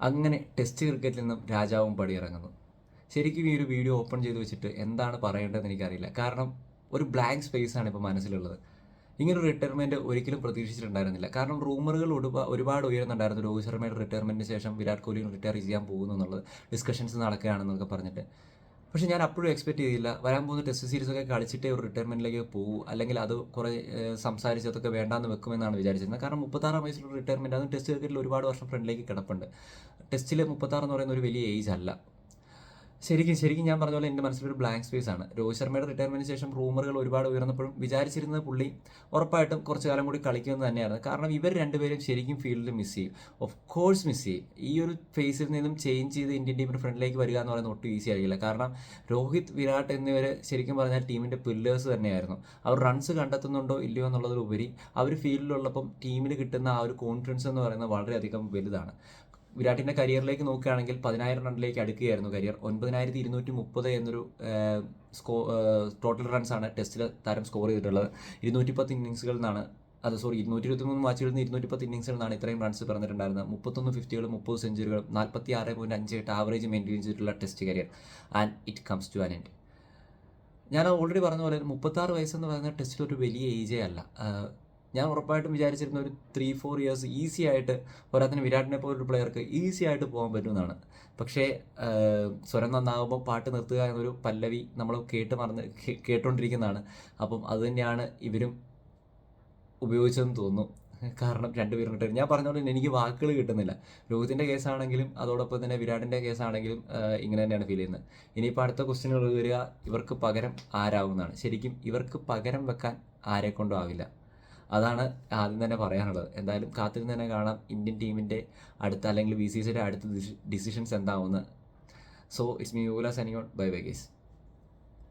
അങ്ങനെ ടെസ്റ്റ് ക്രിക്കറ്റിൽ നിന്നും രാജാവും പടിയിറങ്ങുന്നു. ശരിക്കും ഈ ഒരു വീഡിയോ ഓപ്പൺ ചെയ്ത് വെച്ചിട്ട് എന്താണ് പറയേണ്ടതെന്ന് എനിക്കറിയില്ല. കാരണം ഒരു ബ്ലാങ്ക് സ്പേസ് ആണ് ഇപ്പോൾ മനസ്സിലുള്ളത്. ഇങ്ങനൊരു റിട്ടയർമെൻറ്റ് ഒരിക്കലും പ്രതീക്ഷിച്ചിട്ടുണ്ടായിരുന്നില്ല. കാരണം റൂമറുകൾ ഒരുപാട് ഉയരുന്നുണ്ടായിരുന്നു. രോഹിത് ശർമ്മയുടെ റിട്ടയർമെൻറ്റിന് ശേഷം വിരാട് കോഹ്ലി റിട്ടയർ ചെയ്യാൻ പോകുന്നു എന്നുള്ളത് ഡിസ്കഷൻസ് നടക്കുകയാണെന്നൊക്കെ പറഞ്ഞിട്ട്. പക്ഷേ ഞാൻ അപ്പോഴും എക്സ്പെക്ട് ചെയ്തില്ല വരാൻ പോകുന്ന ടെസ്റ്റ് സീരീസൊക്കെ കളിച്ചിട്ടേ ഒരു റിട്ടയർമെൻറ്റിലേക്ക് പോകും, അല്ലെങ്കിൽ അത് കുറേ സംസാരിച്ചതൊക്കെ വേണ്ടാന്ന് വെക്കുമെന്നാണ് വിചാരിച്ചിരുന്നത്. കാരണം 36 വയസ്സിലുള്ള റിട്ടയർമെൻറ്റ്, അതും ടെസ്റ്റ് ക്രിക്കറ്റിൽ ഒരുപാട് വർഷം ഫ്രണ്ടിലേക്ക് കിടപ്പുണ്ട്. ടെസ്റ്റിൽ 36 എന്ന് പറയുന്ന ഒരു വലിയ ഏജ് അല്ല. ശരിക്കും ഞാൻ പറഞ്ഞ പോലെ എൻ്റെ മനസ്സിലൊരു ബ്ലാങ്ക് സ്പേസ് ആണ്. രോഹിത് ശർമ്മയുടെ റിട്ടയർമെൻറ്റിന് ശേഷം റൂമറുകൾ ഒരുപാട് ഉയർന്നപ്പോഴും വിചാരിച്ചിരുന്നത് പുള്ളി ഉറപ്പായിട്ടും കുറച്ച് കാലം കൂടി കളിക്കുമെന്ന് തന്നെയായിരുന്നു. കാരണം ഇവർ രണ്ടുപേരും ശരിക്കും ഫീൽഡിൽ മിസ് ചെയ്യും, ഓഫ് കോഴ്സ് മിസ് ചെയ്യും. ഈ ഒരു ഫേസിൽ നിന്നും ചേഞ്ച് ചെയ്ത് ഇന്ത്യൻ ടീമിൻ്റെ ഫ്രണ്ടിലേക്ക് വരിക എന്ന് പറയുന്നത് ഒട്ടും ഈസി ആയിരിക്കില്ല. കാരണം രോഹിത്, വിരാട് എന്നിവർ ശരിക്കും പറഞ്ഞാൽ ടീമിൻ്റെ പില്ലേഴ്സ് തന്നെയായിരുന്നു. അവർ റൺസ് കണ്ടെത്തുന്നുണ്ടോ ഇല്ലയോ എന്നുള്ളതിലുപരി അവർ ഫീൽഡിലുള്ളപ്പം ടീമിന് കിട്ടുന്ന ആ ഒരു കോൺഫിഡൻസ് എന്ന് പറയുന്നത് വളരെയധികം വലുതാണ്. വിരാട്ടിൻ്റെ കരിയറിലേക്ക് നോക്കുകയാണെങ്കിൽ 10,000 റണ്ണിലേക്ക് അടുക്കുകയായിരുന്നു കരിയർ. 9,230 എന്നൊരു ടോട്ടൽ റൺസാണ് ടെസ്റ്റിൽ താരം സ്കോർ ചെയ്തിട്ടുള്ളത്. 210 ഇന്നിങ്സുകളിൽ നിന്നാണ് 223 മാച്ചുകളിൽ നിന്ന് 210 ഇന്നിങ്സിൽ നിന്നാണ് ഇത്രയും റൺസ് പറഞ്ഞിട്ടുണ്ടായിരുന്നത്. 31 ഫിഫ്റ്റികളും 30 സെഞ്ചുറികളും 46.58 ആവറേജ് മെയിൻറ്റെയിൻ ചെയ്തിട്ടുള്ള test career. And it comes to an end. ഞാൻ ഓൾറെഡി പറഞ്ഞ പോലെ 36 വയസ്സെന്ന് പറയുന്ന ടെസ്റ്റിൽ ഒരു വലിയ ഏജേ അല്ല. ഞാൻ ഉറപ്പായിട്ടും വിചാരിച്ചിരുന്ന ഒരു 3-4 ഇയേഴ്സ് ഈസി ആയിട്ട് പോരാത്തിന് വിരാടിനെ പോലൊരു പ്ലെയർക്ക് ഈസി ആയിട്ട് പോകാൻ പറ്റുമെന്നാണ്. പക്ഷേ സ്വരം നന്നാകുമ്പോൾ പാട്ട് നിർത്തുക എന്നൊരു പല്ലവി നമ്മൾ കേട്ടുകൊണ്ടിരിക്കുന്നതാണ്. അപ്പം അതുതന്നെയാണ് ഇവരും ഉപയോഗിച്ചതെന്ന് തോന്നുന്നു. കാരണം രണ്ടുപേരും റിട്ടയർ. ഞാൻ പറഞ്ഞ പോലെ എനിക്ക് വാക്കുകൾ കിട്ടുന്നില്ല. രോഹിതിൻ്റെ കേസാണെങ്കിലും അതോടൊപ്പം തന്നെ വിരാടിൻ്റെ കേസാണെങ്കിലും ഇങ്ങനെ തന്നെയാണ് ഫീൽ ചെയ്യുന്നത്. ഇനിയിപ്പോൾ അടുത്ത ക്വസ്റ്റ്യനുകൾ വരിക ഇവർക്ക് പകരം ആരാകുന്നതാണ്. ശരിക്കും ഇവർക്ക് പകരം വെക്കാൻ ആരെക്കൊണ്ടും ആവില്ല. അതാണ് ആദ്യം തന്നെ പറയാനുള്ളത്. എന്തായാലും കാത്തിരുന്ന് തന്നെ കാണാം ഇന്ത്യൻ ടീമിൻ്റെ അടുത്ത, അല്ലെങ്കിൽ BCCIയുടെ അടുത്ത ഡിസിഷൻസ് എന്താവുമെന്ന്. സോ ഇറ്റ്സ് മീ യൂല signing out. Bye bye guys.